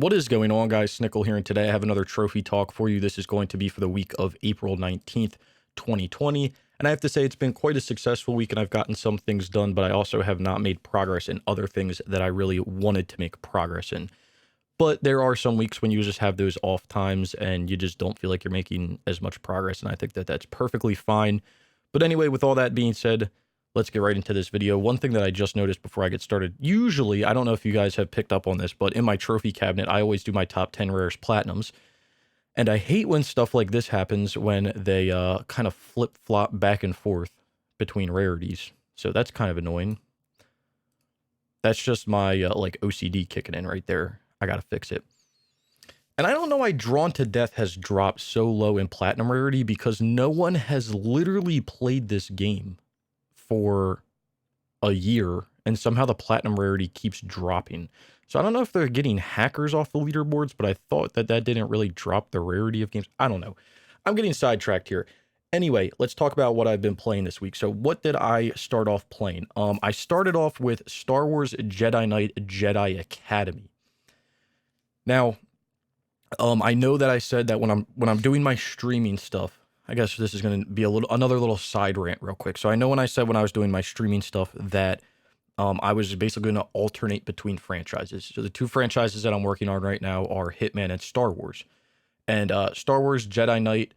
What is going on, guys? Snickel here, and today I have another trophy talk for you. This is going to be for the week of April 19th, 2020. And I have to say it's been quite a successful week, and I've gotten some things done, but I also have not made progress in other things that I really wanted to make progress in. But there are some weeks when you just have those off times and you just don't feel like you're making as much progress, and I think that that's perfectly fine. But anyway, with all that being said, let's get right into this video. One thing that I just noticed before I get started, usually, I don't know if you guys have picked up on this, but in my trophy cabinet, I always do my top 10 rarest platinums. And I hate when stuff like this happens when they kind of flip-flop back and forth between rarities. So that's kind of annoying. That's just my like OCD kicking in right there. I gotta fix it. And I don't know why Drawn to Death has dropped so low in platinum rarity, because no one has literally played this game for a year, and somehow the platinum rarity keeps dropping. So I don't know if they're getting hackers off the leaderboards, but I thought that that didn't really drop the rarity of games. I don't know. I'm getting sidetracked here. Anyway, let's talk about what I've been playing this week. So what did I start off playing? I started off with Star Wars Jedi Knight Jedi Academy. Now, I know that I said that when I'm doing my streaming stuff, I guess this is going to be another little side rant real quick. So I know when I said when I was doing my streaming stuff that I was basically going to alternate between franchises. So the two franchises that I'm working on right now are Hitman and Star Wars. And Star Wars Jedi Knight,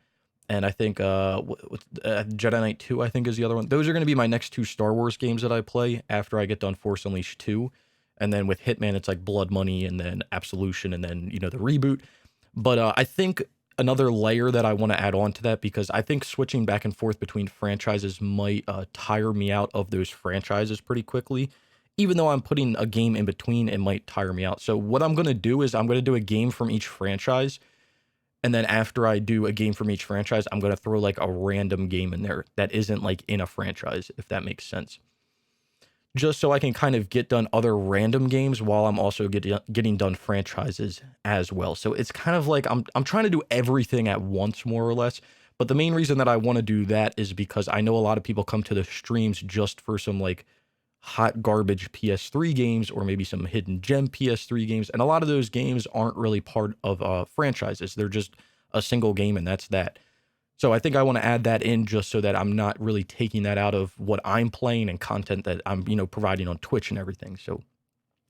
and I think Jedi Knight 2, I think, is the other one. Those are going to be my next two Star Wars games that I play after I get done Force Unleashed 2. And then with Hitman, it's like Blood Money and then Absolution and then, the reboot. But I think another layer that I want to add on to that, because I think switching back and forth between franchises might tire me out of those franchises pretty quickly. Even though I'm putting a game in between, it might tire me out. So what I'm going to do is I'm going to do a game from each franchise. And then after I do a game from each franchise, I'm going to throw like a random game in there that isn't like in a franchise, if that makes sense. Just so I can kind of get done other random games while I'm also getting done franchises as well. So it's kind of like I'm trying to do everything at once, more or less. But the main reason that I want to do that is because I know a lot of people come to the streams just for some like hot garbage PS3 games or maybe some hidden gem PS3 games. And a lot of those games aren't really part of franchises. They're just a single game, and that's that. So I think I want to add that in just so that I'm not really taking that out of what I'm playing and content that I'm, providing on Twitch and everything. So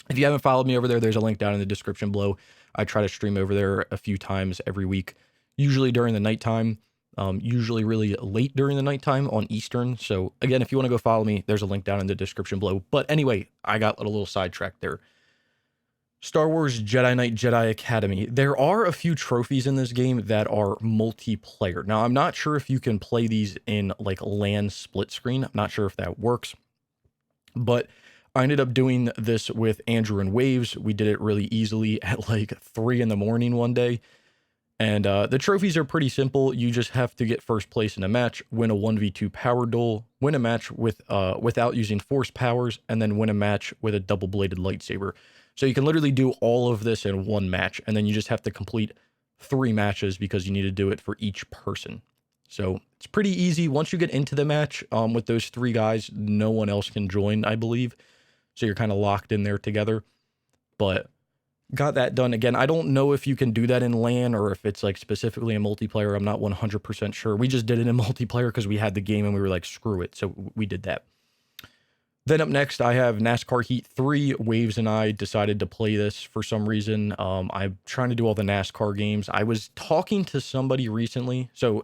if you haven't followed me over there, there's a link down in the description below. I try to stream over there a few times every week, usually during the nighttime, usually really late during the nighttime on Eastern. So again, if you want to go follow me, there's a link down in the description below. But anyway, I got a little sidetracked there. Star Wars Jedi Knight Jedi Academy. There are a few trophies in this game that are multiplayer. Now, I'm not sure if you can play these in like LAN split screen. I'm not sure if that works. But I ended up doing this with Andrew and Waves. We did it really easily at like 3 in the morning one day. And the trophies are pretty simple. You just have to get first place in a match, win a 1v2 power duel, win a match with without using force powers, and then win a match with a double-bladed lightsaber. So you can literally do all of this in one match, and then you just have to complete 3 matches because you need to do it for each person. So it's pretty easy. Once you get into the match with those 3 guys, no one else can join, I believe. So you're kind of locked in there together. But got that done. Again, I don't know if you can do that in LAN or if it's like specifically in multiplayer. I'm not 100% sure. We just did it in multiplayer because we had the game and we were like, screw it. So we did that. Then up next, I have NASCAR Heat 3. Waves and I decided to play this for some reason. I'm trying to do all the NASCAR games. I was talking to somebody recently. So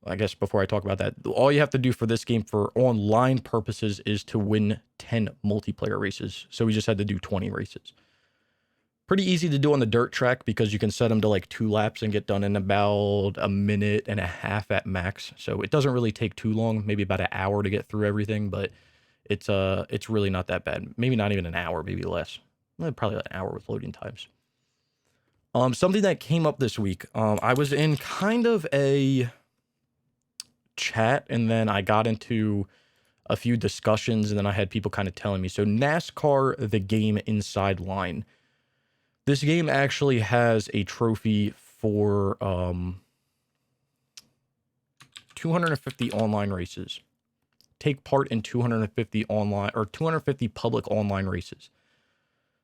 I guess before I talk about that, all you have to do for this game for online purposes is to win 10 multiplayer races. So we just had to do 20 races. Pretty easy to do on the dirt track because you can set them to like 2 laps and get done in about a minute and a half at max. So it doesn't really take too long, maybe about an hour to get through everything, but it's really not that bad. Maybe not even an hour, maybe less. Probably an hour with loading times. Something that came up this week, I was in kind of a chat, and then I got into a few discussions, and then I had people kind of telling me. So NASCAR, the game inside line. This game actually has a trophy for 250 online races. Take part in 250 online or 250 public online races.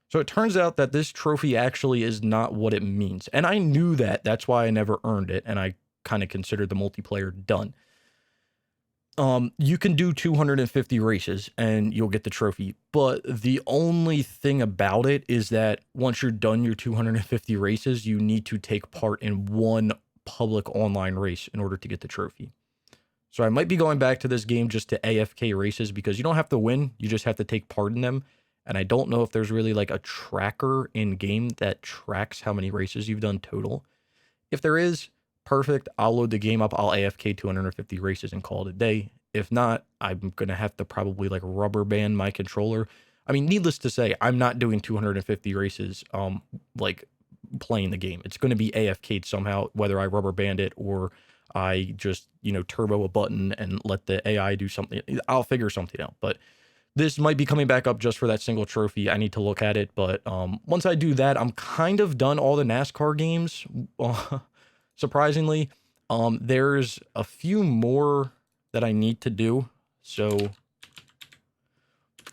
So it turns out that this trophy actually is not what it means. And I knew that. That's why I never earned it. And I kind of considered the multiplayer done. You can do 250 races and you'll get the trophy. But the only thing about it is that once you're done your 250 races, you need to take part in one public online race in order to get the trophy. So I might be going back to this game just to AFK races because you don't have to win. You just have to take part in them. And I don't know if there's really like a tracker in game that tracks how many races you've done total. If there is, perfect. I'll load the game up. I'll AFK 250 races and call it a day. If not, I'm going to have to probably like rubber band my controller. I mean, needless to say, I'm not doing 250 races like playing the game. It's going to be AFK'd somehow, whether I rubber band it or I just, turbo a button and let the AI do something. I'll figure something out. But this might be coming back up just for that single trophy. I need to look at it. But once I do that, I'm kind of done all the NASCAR games. Surprisingly, there's a few more that I need to do. So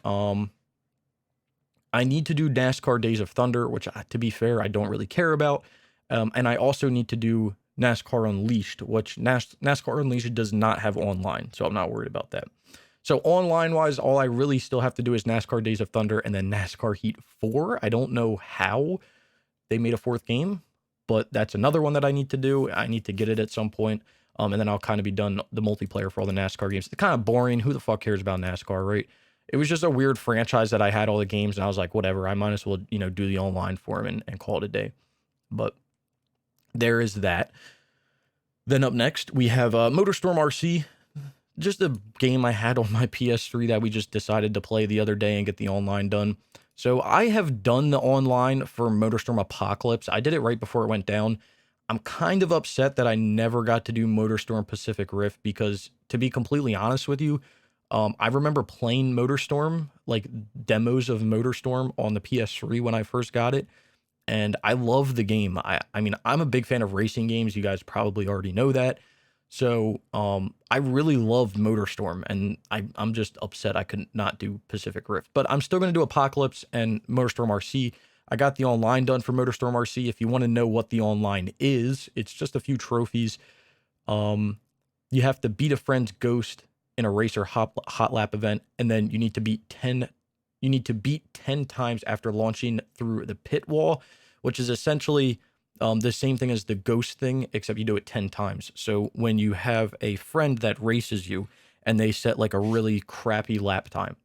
I need to do NASCAR Days of Thunder, which, to be fair, I don't really care about. And I also need to do NASCAR Unleashed, which NASCAR Unleashed does not have online, so I'm not worried about that. So online-wise, all I really still have to do is NASCAR Days of Thunder and then NASCAR Heat 4. I don't know how they made a fourth game, but that's another one that I need to do. I need to get it at some point, and then I'll kind of be done the multiplayer for all the NASCAR games. It's kind of boring. Who the fuck cares about NASCAR, right? It was just a weird franchise that I had all the games, and I was like, whatever, I might as well, do the online for them and call it a day. But there is that. Then up next, we have MotorStorm RC. Just a game I had on my PS3 that we just decided to play the other day and get the online done. So I have done the online for MotorStorm Apocalypse. I did it right before it went down. I'm kind of upset that I never got to do MotorStorm Pacific Rift because, to be completely honest with you, I remember playing MotorStorm, like demos of MotorStorm on the PS3 when I first got it, and I love the game. I mean, I'm a big fan of racing games. You guys probably already know that. So I really love MotorStorm, and I'm just upset I could not do Pacific Rift. But I'm still going to do Apocalypse and MotorStorm RC. I got the online done for MotorStorm RC. If you want to know what the online is, it's just a few trophies. You have to beat a friend's ghost in a racer hot lap event, and then you need to beat 10 times after launching through the pit wall, which is essentially the same thing as the ghost thing, except you do it 10 times. So when you have a friend that races you and they set like a really crappy lap time,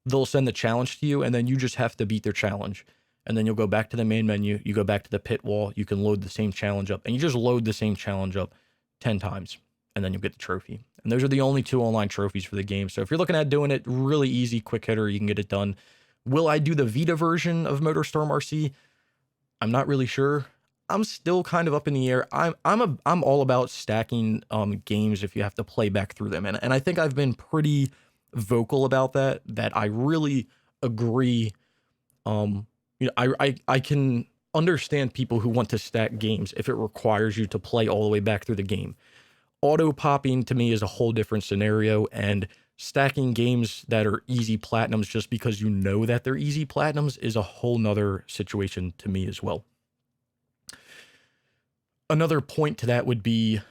they'll send the challenge to you, and then you just have to beat their challenge. And then you'll go back to the main menu, you go back to the pit wall, you can load the same challenge up, and you just load the same challenge up 10 times, and then you'll get the trophy. And those are the only 2 online trophies for the game. So if you're looking at doing it, really easy, quick hitter, you can get it done. Will I do the Vita version of MotorStorm RC? I'm not really sure. I'm still kind of up in the air. I'm all about stacking games if you have to play back through them. And I think I've been pretty vocal about that I really agree. I can understand people who want to stack games if it requires you to play all the way back through the game. Auto popping to me is a whole different scenario, and stacking games that are easy platinums just because you know that they're easy platinums is a whole nother situation to me as well. Another point to that would be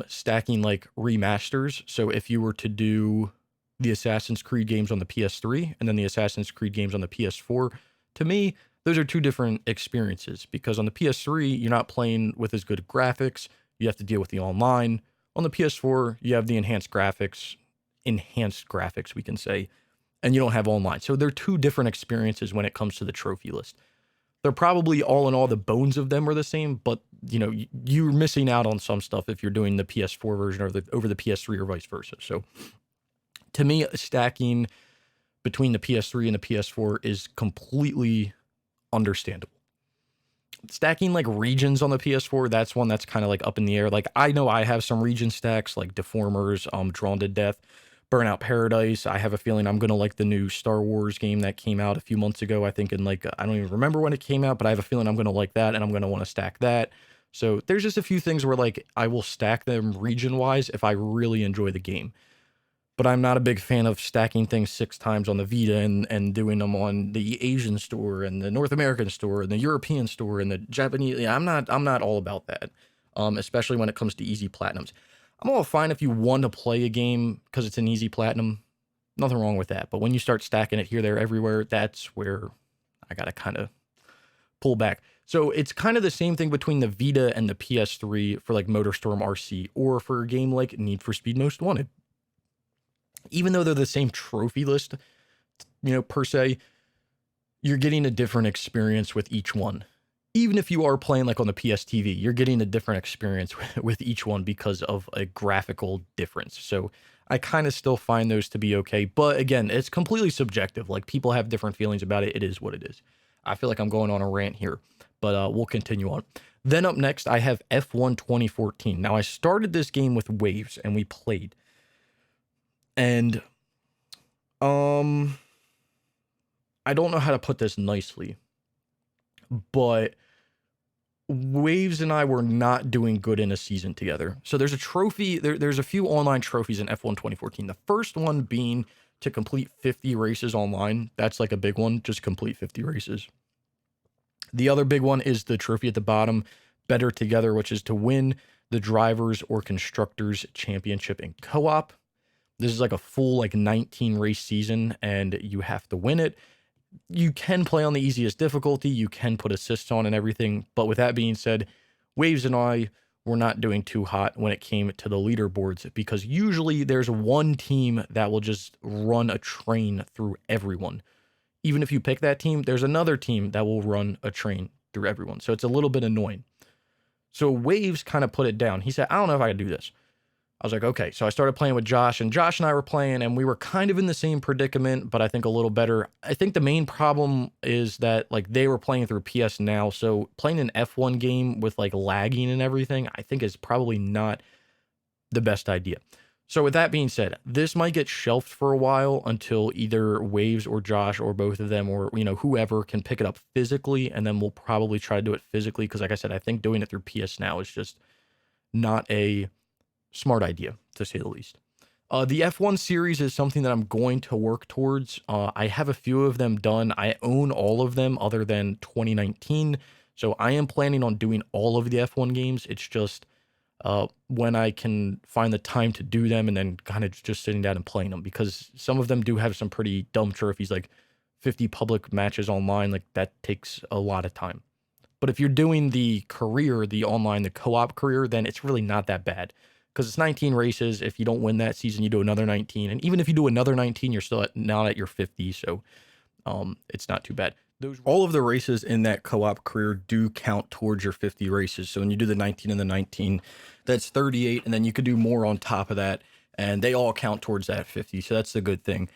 stacking like remasters. So if you were to do the Assassin's Creed games on the PS3 and then the Assassin's Creed games on the PS4, to me, those are two different experiences, because on the PS3, you're not playing with as good graphics. You have to deal with the online. On the PS4, you have the enhanced graphics, we can say, and you don't have online. So they're two different experiences when it comes to the trophy list. They're probably all in all, the bones of them are the same, but you're missing out on some stuff if you're doing the PS4 version or over the PS3 or vice versa. So to me, stacking between the PS3 and the PS4 is completely understandable. Stacking like regions on the PS4, that's one that's kind of like up in the air. Like, I know I have some region stacks like Deformers, Drawn to Death, Burnout Paradise. I have a feeling I'm gonna like the new Star Wars game that came out a few months ago. I think I don't even remember when it came out, but I have a feeling I'm gonna like that, and I'm gonna want to stack that. So there's just a few things where like I will stack them region wise if I really enjoy the game. but I'm not a big fan of stacking things 6 times on the Vita and doing them on the Asian store and the North American store and the European store and the Japanese. Yeah, I'm not all about that. Especially when it comes to easy platinums. I'm all fine if you want to play a game because it's an easy platinum. Nothing wrong with that. But when you start stacking it here, there, everywhere, that's where I gotta kind of pull back. So it's kind of the same thing between the Vita and the PS3 for like MotorStorm RC or for a game like Need for Speed Most Wanted. Even though they're the same trophy list, per se, you're getting a different experience with each one. Even if you are playing like on the PS TV, you're getting a different experience with each one because of a graphical difference. So I kind of still find those to be okay. But again, it's completely subjective. Like people have different feelings about it. It is what it is. I feel like I'm going on a rant here, but we'll continue on. Then up next, I have F1 2014. Now I started this game with Waves and we played. And I don't know how to put this nicely, but Waves and I were not doing good in a season together. So there's a trophy, there's a few online trophies in F1 2014. The first one being to complete 50 races online. That's like a big one, just complete 50 races. The other big one is the trophy at the bottom, Better Together, which is to win the Drivers or Constructors Championship in co-op. This is like a full like 19 race season and you have to win it. You can play on the easiest difficulty. You can put assists on and everything. But with that being said, Waves and I were not doing too hot when it came to the leaderboards because usually there's one team that will just run a train through everyone. Even if you pick that team, there's another team that will run a train through everyone. So it's a little bit annoying. So Waves kind of put it down. He said, I don't know if I can do this. I was like, okay. So I started playing with Josh, and Josh and I were playing, and we were kind of in the same predicament, but I think a little better. I think the main problem is that like they were playing through PS Now. So playing an F1 game with like lagging and everything, I think is probably not the best idea. So with that being said, this might get shelved for a while until either Waves or Josh or both of them or, whoever can pick it up physically. And then we'll probably try to do it physically. Cause like I said, I think doing it through PS Now is just not a smart idea to say the least. The F1 series is something that I'm going to work towards. I have a few of them done. I own all of them other than 2019. So I am planning on doing all of the F1 games. It's just when I can find the time to do them and then kind of just sitting down and playing them, because some of them do have some pretty dumb trophies, like 50 public matches online. Like that takes a lot of time. But if you're doing the career, the online, the co-op career, then it's really not that bad because it's 19 races. If you don't win that season, you do another 19. And even if you do another 19, you're still not at your 50. So it's not too bad. All of the races in that co-op career do count towards your 50 races. So when you do the 19 and the 19, that's 38. And then you could do more on top of that. And they all count towards that 50. So that's the good thing.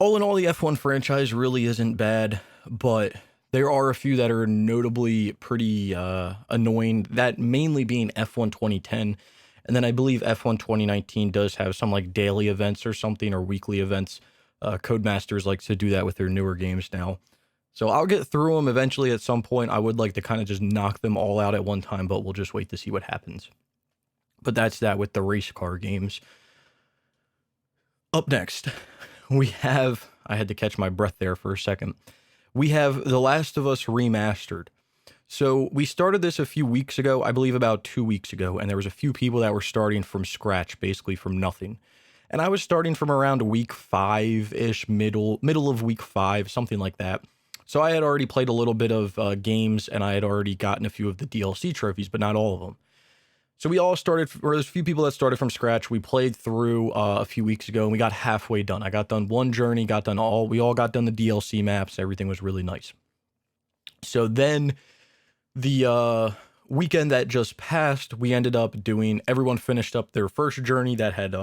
All in all, the F1 franchise really isn't bad, but there are a few that are notably pretty annoying, that mainly being F1 2010. And then I believe F1 2019 does have some like daily events or something, or weekly events. Codemasters likes to do that with their newer games now. So I'll get through them eventually at some point. I would like to kind of just knock them all out at one time, but we'll just wait to see what happens. But that's that with the race car games. Up next, we have, I had to catch my breath there for a second. We have The Last of Us Remastered. So we started this a few weeks ago, I believe about 2 weeks ago, and there was a few people that were starting from scratch, basically from nothing. And I was starting from around week 5-ish, middle of week 5, something like that. So I had already played a little bit of games, and I had already gotten a few of the DLC trophies, but not all of them. So we all started, or there's a few people that started from scratch. We played through a few weeks ago, and we got halfway done. I got done one journey, we all got done the DLC maps. Everything was really nice. So then the weekend that just passed, we ended up doing, everyone finished up their first journey that had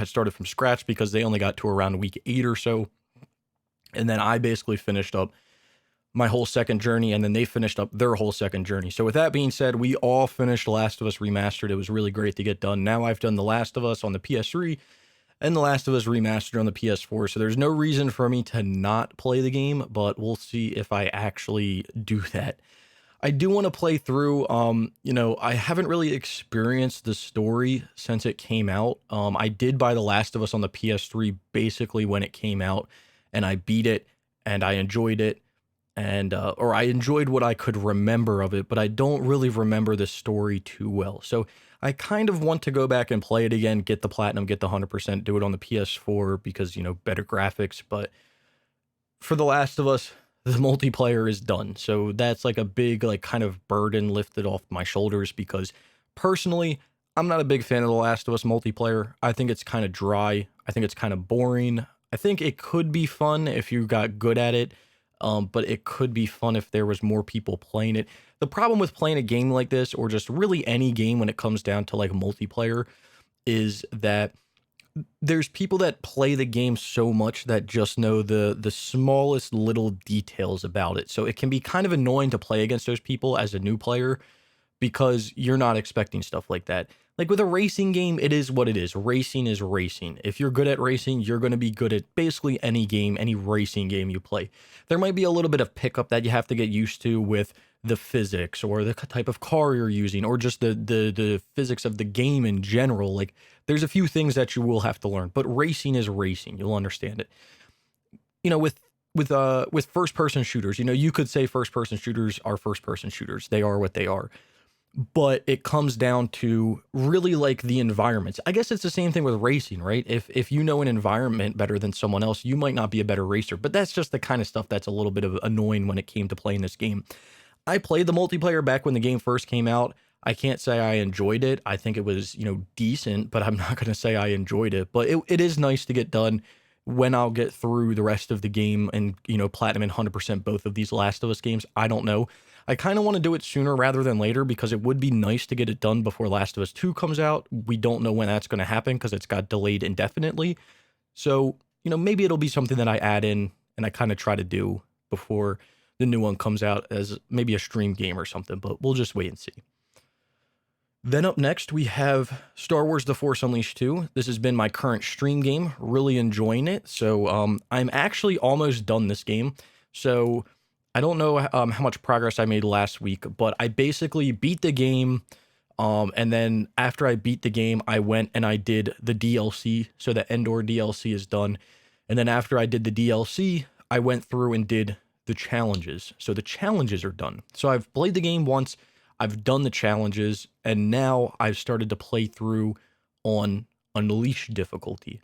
started from scratch because they only got to around week 8 or so. And then I basically finished up my whole second journey, and then they finished up their whole second journey. So with that being said, we all finished Last of Us Remastered. It was really great to get done. Now I've done The Last of Us on the PS3 and The Last of Us Remastered on the PS4. So there's no reason for me to not play the game, but we'll see if I actually do that. I do want to play through. I haven't really experienced the story since it came out. I did buy The Last of Us on the PS3 basically when it came out, and I beat it and I enjoyed it, and or I enjoyed what I could remember of it, but I don't really remember the story too well. So I kind of want to go back and play it again, get the platinum, get the 100%, do it on the PS4 because, better graphics. But for The Last of Us, the multiplayer is done. So that's like a big, like, kind of burden lifted off my shoulders because personally, I'm not a big fan of The Last of Us multiplayer. I think it's kind of dry. I think it's kind of boring. I think it could be fun if you got good at it, but it could be fun if there was more people playing it. The problem with playing a game like this, or just really any game when it comes down to like multiplayer, is that there's people that play the game so much that just know the smallest little details about it. So it can be kind of annoying to play against those people as a new player because you're not expecting stuff like that. Like with a racing game, it is what it is. Racing is racing. If you're good at racing, you're going to be good at basically any game, any racing game you play. There might be a little bit of pickup that you have to get used to with the physics or the type of car you're using or just the physics of the game in general. Like there's a few things that you will have to learn, but racing is racing. You'll understand it. With first person shooters, you could say first person shooters are first person shooters. They are what they are. But it comes down to really like the environments. I guess it's the same thing with racing, right? If you know an environment better than someone else, you might not be a better racer. But that's just the kind of stuff that's a little bit of annoying when it came to playing this game. I played the multiplayer back when the game first came out. I can't say I enjoyed it. I think it was, decent, but I'm not going to say I enjoyed it. But it is nice to get done when I'll get through the rest of the game and, platinum and 100% both of these Last of Us games. I don't know. I kind of want to do it sooner rather than later because it would be nice to get it done before Last of Us 2 comes out. We don't know when that's going to happen because it's got delayed indefinitely. So, maybe it'll be something that I add in and I kind of try to do before the new one comes out as maybe a stream game or something, but we'll just wait and see. Then up next, we have Star Wars The Force Unleashed 2. This has been my current stream game, really enjoying it. So I'm actually almost done this game. So I don't know how much progress I made last week, but I basically beat the game. And then after I beat the game, I went and I did the DLC. So the Endor DLC is done. And then after I did the DLC, I went through and did the challenges. So the challenges are done. So I've played the game once. I've done the challenges, and now I've started to play through on Unleashed difficulty.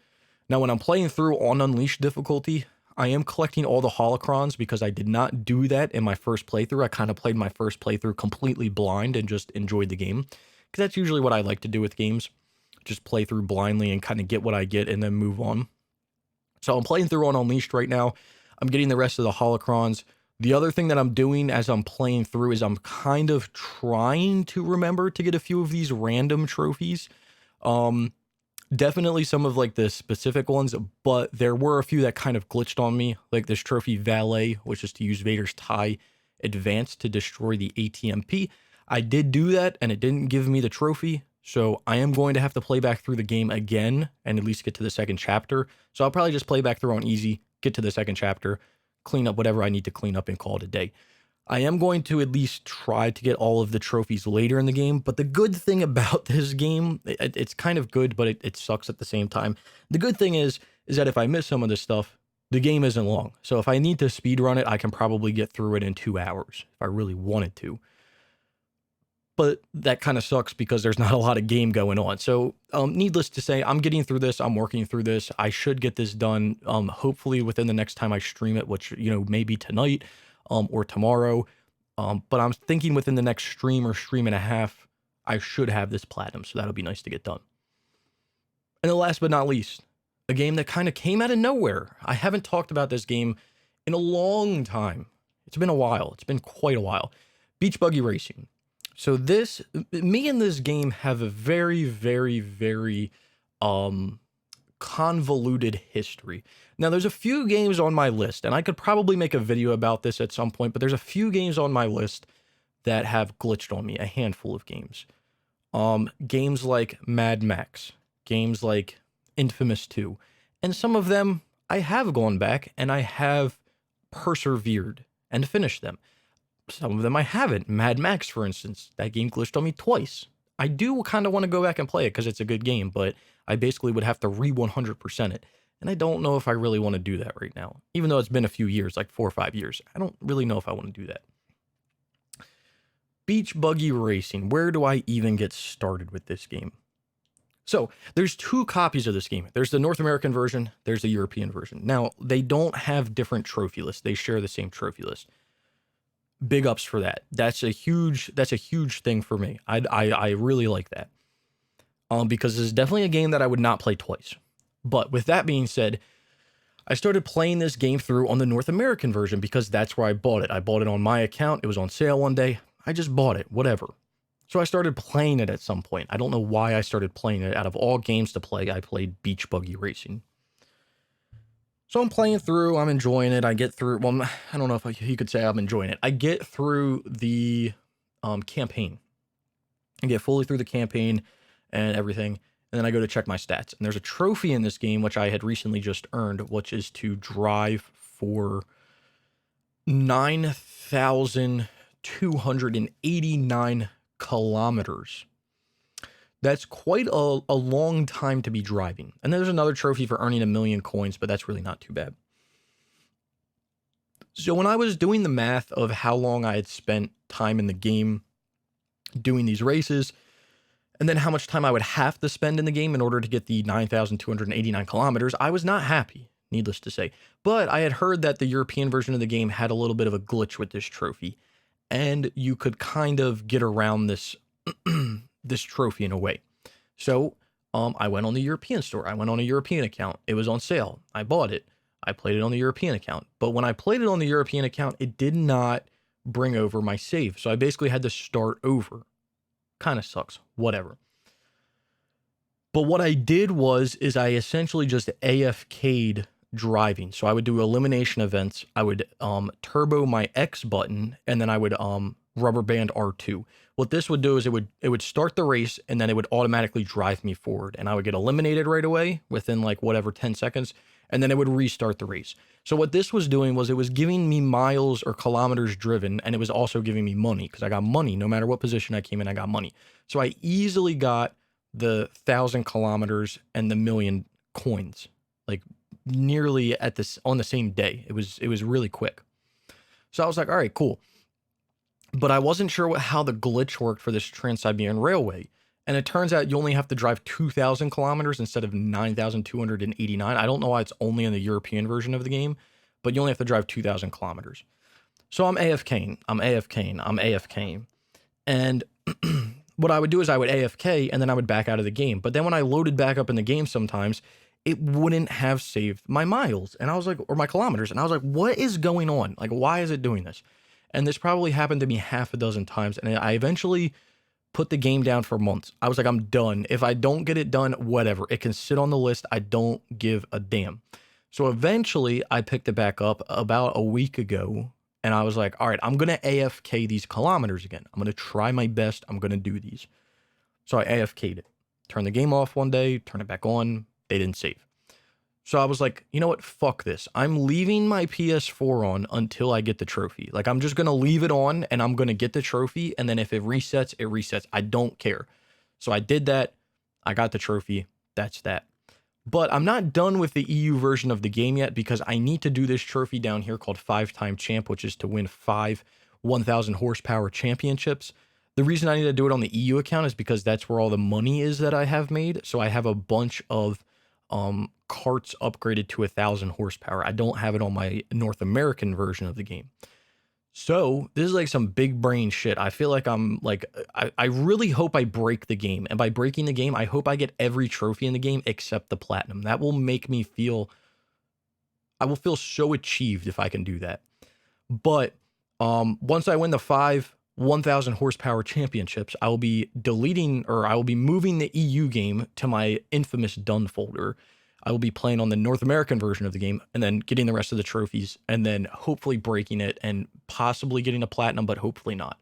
Now, when I'm playing through on Unleashed difficulty, I am collecting all the holocrons because I did not do that in my first playthrough. I kind of played my first playthrough completely blind and just enjoyed the game. Because that's usually what I like to do with games. Just play through blindly and kind of get what I get and then move on. So I'm playing through on Unleashed right now. I'm getting the rest of the holocrons. The other thing that I'm doing as I'm playing through is I'm kind of trying to remember to get a few of these random trophies. Definitely some of like the specific ones, but there were a few that kind of glitched on me, like this trophy Valet, which is to use Vader's tie advanced to destroy the ATMP. I did do that and it didn't give me the trophy. So I am going to have to play back through the game again and at least get to the second chapter. So I'll probably just play back through on easy, get to the second chapter, clean up whatever I need to clean up and call it a day. I am going to at least try to get all of the trophies later in the game, but the good thing about this game, it's kind of good, but it sucks at the same time. The good thing is that if I miss some of this stuff, the game isn't long. So if I need to speedrun it, I can probably get through it in 2 hours if I really wanted to. But that kind of sucks because there's not a lot of game going on. So needless to say, I'm getting through this. I'm working through this. I should get this done hopefully within the next time I stream it, which, maybe tonight or tomorrow. But I'm thinking within the next stream or stream and a half, I should have this platinum. So that'll be nice to get done. And then last but not least, a game that kind of came out of nowhere. I haven't talked about this game in a long time. It's been a while. It's been quite a while. Beach Buggy Racing. So me and this game have a very, very, very convoluted history. Now, there's a few games on my list, and I could probably make a video about this at some point, but there's a few games on my list that have glitched on me, a handful of games. Games like Mad Max, games like Infamous 2, and some of them I have gone back and I have persevered and finished them. Some of them I haven't. Mad Max, for instance, that game glitched on me twice. I do kind of want to go back and play it because it's a good game, but I basically would have to 100% it. And I don't know if I really want to do that right now. Even though it's been a few years, like 4 or 5 years. I don't really know if I want to do that. Beach Buggy Racing. Where do I even get started with this game? So there's 2 copies of this game. There's the North American version. There's the European version. Now, they don't have different trophy lists. They share the same trophy list. Big ups for that. That's a huge thing for me. I really like that. Because this is definitely a game that I would not play twice. But with that being said, I started playing this game through on the North American version because that's where I bought it. I bought it on my account. It was on sale one day. I just bought it, whatever. So I started playing it at some point. I don't know why I started playing it. Out of all games to play, I played Beach Buggy Racing. So I'm playing through, I'm enjoying it. I get through, well, I don't know if you could say I'm enjoying it. I get through the campaign. I get fully through the campaign and everything. And then I go to check my stats. And there's a trophy in this game, which I had recently just earned, which is to drive for 9,289 kilometers. That's quite a long time to be driving. And there's another trophy for earning 1,000,000 coins, but that's really not too bad. So when I was doing the math of how long I had spent time in the game doing these races, and then how much time I would have to spend in the game in order to get the 9,289 kilometers, I was not happy, needless to say. But I had heard that the European version of the game had a little bit of a glitch with this trophy, and you could kind of get around this this trophy in a way. So I went on the European store. I went on a European account. It was on sale. I bought it. I played it on the European account. But when I played it on the European account, it did not bring over my save. So I basically had to start over. Kind of sucks. Whatever. But what I did is I essentially just AFK'd driving. So I would do elimination events. I would turbo my X button, and then I would rubber band R2. What this would do is it would start the race, and then it would automatically drive me forward, and I would get eliminated right away within like whatever 10 seconds, and then it would restart the race. So what this was doing was it was giving me miles or kilometers driven, and it was also giving me money because I got money. No matter what position I came in, I got money. So I easily got the 1,000 kilometers and the 1,000,000 coins, like nearly on the same day. It was really quick. So I was like, all right, cool. But I wasn't sure how the glitch worked for this Trans-Siberian Railway. And it turns out you only have to drive 2,000 kilometers instead of 9,289. I don't know why it's only in the European version of the game, but you only have to drive 2,000 kilometers. So I'm AFKing. And what I would do is I would AFK and then I would back out of the game. But then when I loaded back up in the game sometimes, it wouldn't have saved my miles. And I was like, or my kilometers. And I was like, what is going on? Like, why is it doing this? And this probably happened to me half a dozen times. And I eventually put the game down for months. I was like, I'm done. If I don't get it done, whatever. It can sit on the list. I don't give a damn. So eventually I picked it back up about a week ago. And I was like, all right, I'm going to AFK these kilometers again. I'm going to try my best. I'm going to do these. So I AFK'd it. Turned the game off one day, turn it back on. They didn't save. So I was like, you know what? Fuck this. I'm leaving my PS4 on until I get the trophy. Like, I'm just going to leave it on and I'm going to get the trophy. And then if it resets, it resets. I don't care. So I did that. I got the trophy. That's that. But I'm not done with the EU version of the game yet because I need to do this trophy down here called 5-time champ, which is to win 5 1,000 horsepower championships. The reason I need to do it on the EU account is because that's where all the money is that I have made. So I have a bunch of carts upgraded to 1,000 horsepower. I don't have it on my North American version of the game. So this is like some big brain shit. I feel like I really hope I break the game. And by breaking the game, I hope I get every trophy in the game except the platinum. That will make me feel, I will feel so achieved if I can do that. But once I win the 5 1,000 horsepower championships, I will be moving the EU game to my infamous done folder. I will be playing on the North American version of the game and then getting the rest of the trophies and then hopefully breaking it and possibly getting a platinum, but hopefully not.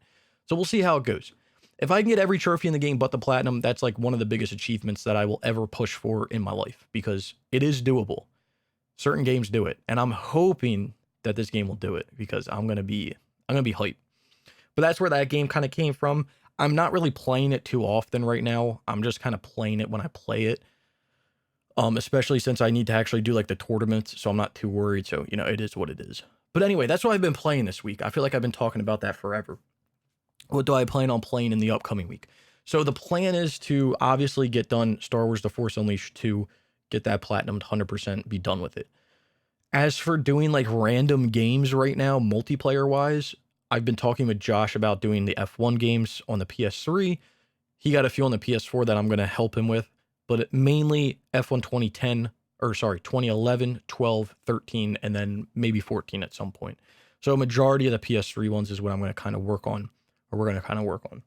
So we'll see how it goes. If I can get every trophy in the game but the platinum, that's like one of the biggest achievements that I will ever push for in my life because it is doable. Certain games do it. And I'm hoping that this game will do it because I'm going to be hyped. But that's where that game kind of came from. I'm not really playing it too often right now. I'm just kind of playing it when I play it. Especially since I need to actually do like the tournaments, so I'm not too worried. So, it is what it is. But anyway, that's what I've been playing this week. I feel like I've been talking about that forever. What do I plan on playing in the upcoming week? So the plan is to obviously get done Star Wars The Force Unleashed 2, get that platinumed 100%, be done with it. As for doing like random games right now, multiplayer wise, I've been talking with Josh about doing the F1 games on the PS3. He got a few on the PS4 that I'm going to help him with, but mainly F1 2011, 12, 13, and then maybe 14 at some point. So a majority of the PS3 ones is what I'm going to kind of work on, or we're going to kind of work on.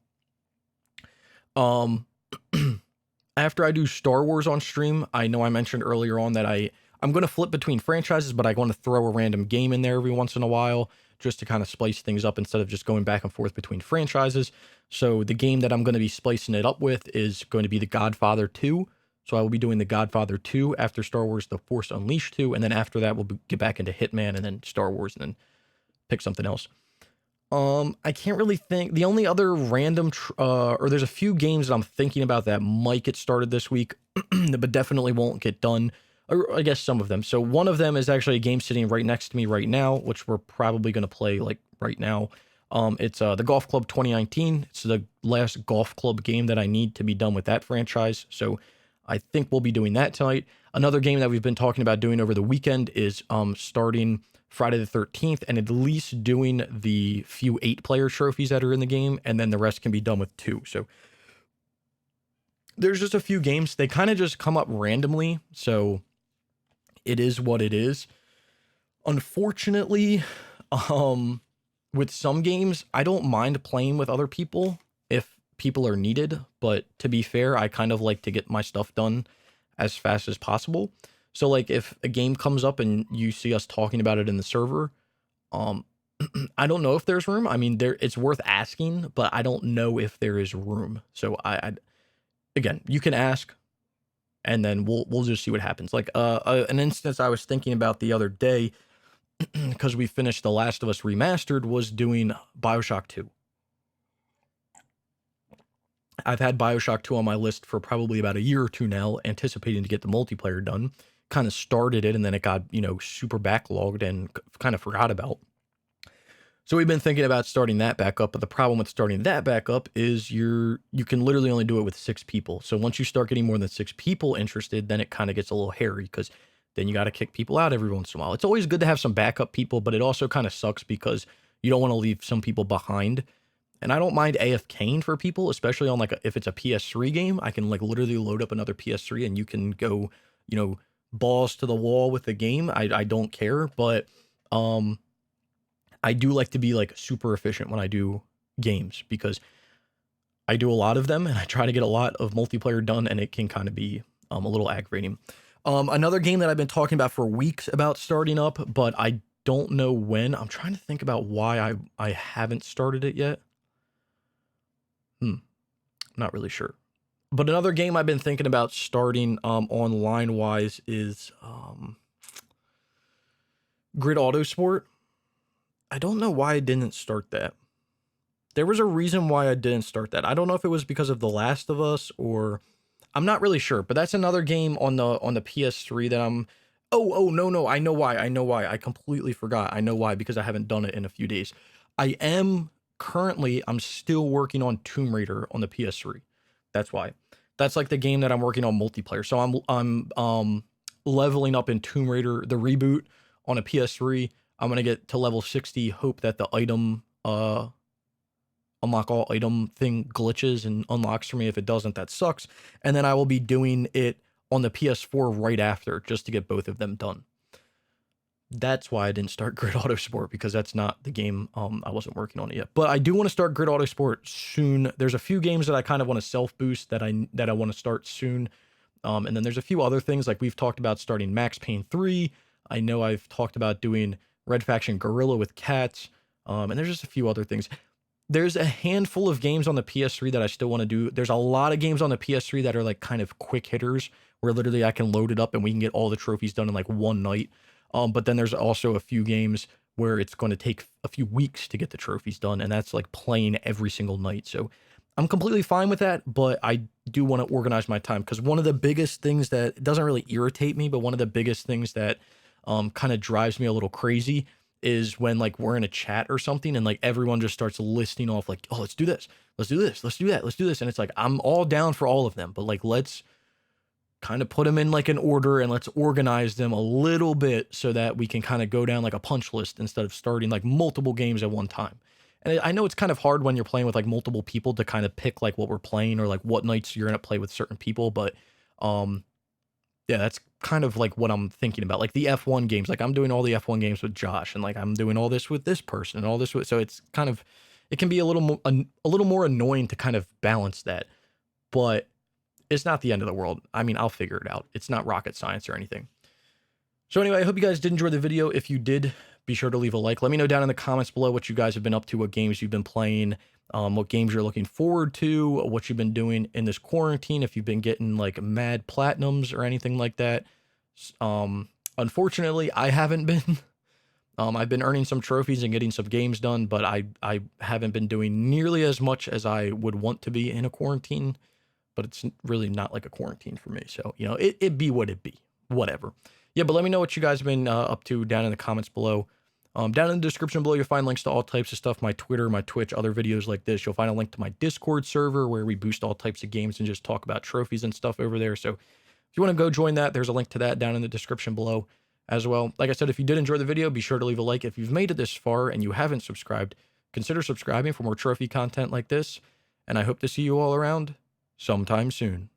After I do Star Wars on stream, I know I mentioned earlier on that I'm going to flip between franchises, but I want to throw a random game in there every once in a while just to kind of spice things up instead of just going back and forth between franchises. So the game that I'm going to be splicing it up with is going to be The Godfather 2. So I will be doing The Godfather 2 after Star Wars The Force Unleashed 2, and then after that we'll get back into Hitman and then Star Wars and then pick something else. I can't really think. The only other random, or there's a few games that I'm thinking about that might get started this week, but definitely won't get done. Or I guess some of them. So one of them is actually a game sitting right next to me right now, which we're probably going to play like right now. It's the Golf Club 2019. It's the last Golf Club game that I need to be done with that franchise. So I think we'll be doing that tonight. Another game that we've been talking about doing over the weekend is starting Friday the 13th and at least doing the few 8-player trophies that are in the game, and then the rest can be done with 2. So there's just a few games. They kind of just come up randomly, so it is what it is. Unfortunately, with some games, I don't mind playing with other people if people are needed, but to be fair, I kind of like to get my stuff done as fast as possible. So like if a game comes up and you see us talking about it in the server, I don't know if there's room. I mean, it's worth asking, but I don't know if there is room. So again, you can ask, and then we'll just see what happens. Like an instance I was thinking about the other day, because we finished The Last of Us Remastered, was doing BioShock 2. I've had BioShock 2 on my list for probably about a year or two now, anticipating to get the multiplayer done. Kind of started it, and then it got, super backlogged and kind of forgot about. So we've been thinking about starting that back up, but the problem with starting that back up is you can literally only do it with 6 people. So once you start getting more than 6 people interested, then it kind of gets a little hairy, because then you got to kick people out every once in a while. It's always good to have some backup people, but it also kind of sucks because you don't want to leave some people behind. And I don't mind AFKing for people, especially on if it's a PS3 game. I can literally load up another PS3 and you can go, balls to the wall with the game. I don't care, but I do like to be super efficient when I do games, because I do a lot of them and I try to get a lot of multiplayer done, and it can kind of be a little aggravating. Another game that I've been talking about for weeks about starting up, but I don't know when. I'm trying to think about why I haven't started it yet. Not really sure. But another game I've been thinking about starting online wise is Grid Autosport. I don't know why I didn't start that. There was a reason why I didn't start that. I don't know if it was because of The Last of Us, or I'm not really sure. But that's another game on the PS3 that I'm. Oh no, I know why. I completely forgot. I know why, because I haven't done it in a few days. I'm still working on Tomb Raider on the PS3. That's why. That's the game that I'm working on multiplayer. So I'm leveling up in Tomb Raider, the reboot, on a PS3. I'm gonna get to level 60. Hope that the item unlock all item thing glitches and unlocks for me. If it doesn't, that sucks. And then I will be doing it on the PS4 right after, just to get both of them done. That's why I didn't start Grid Autosport, because that's not the game I wasn't working on it yet. But I do want to start Grid Autosport soon. There's a few games that I kind of want to self-boost that I want to start soon. And then there's a few other things, like we've talked about starting Max Payne 3. I know I've talked about doing Red Faction Guerrilla with cats. And there's just a few other things. There's a handful of games on the PS3 that I still want to do. There's a lot of games on the PS3 that are kind of quick hitters, where literally I can load it up and we can get all the trophies done in one night. But then there's also a few games where it's going to take a few weeks to get the trophies done. And that's like playing every single night. So I'm completely fine with that, but I do want to organize my time, because one of the biggest things that doesn't really irritate me, but one of the biggest things that kind of drives me a little crazy is when like we're in a chat or something and like everyone just starts listing off like, oh, let's do this, let's do this, let's do that, let's do this. And it's like, I'm all down for all of them, but like, let's kind of put them in like an order and let's organize them a little bit so that we can kind of go down like a punch list instead of starting like multiple games at one time. And I know it's kind of hard when you're playing with like multiple people to kind of pick like what we're playing or like what nights you're going to play with certain people. But yeah, that's kind of like what I'm thinking about. Like the F1 games, like I'm doing all the F1 games with Josh, and like I'm doing all this with this person and all this with, so it's kind of, it can be a little more annoying to kind of balance that. But it's not the end of the world. I mean, I'll figure it out. It's not rocket science or anything. So anyway, I hope you guys did enjoy the video. If you did, be sure to leave a like. Let me know down in the comments below what you guys have been up to, what games you've been playing, what games you're looking forward to, what you've been doing in this quarantine, if you've been getting like mad platinums or anything like that. Unfortunately, I haven't been. I've been earning some trophies and getting some games done, but I haven't been doing nearly as much as I would want to be in a quarantine. But it's really not like a quarantine for me. So, you know, it be what it be, whatever. Yeah, but let me know what you guys have been up to down in the comments below. Down in the description below, you'll find links to all types of stuff, my Twitter, my Twitch, other videos like this. You'll find a link to my Discord server where we boost all types of games and just talk about trophies and stuff over there. So if you want to go join that, there's a link to that down in the description below as well. Like I said, if you did enjoy the video, be sure to leave a like. If you've made it this far and you haven't subscribed, consider subscribing for more trophy content like this. And I hope to see you all around sometime soon.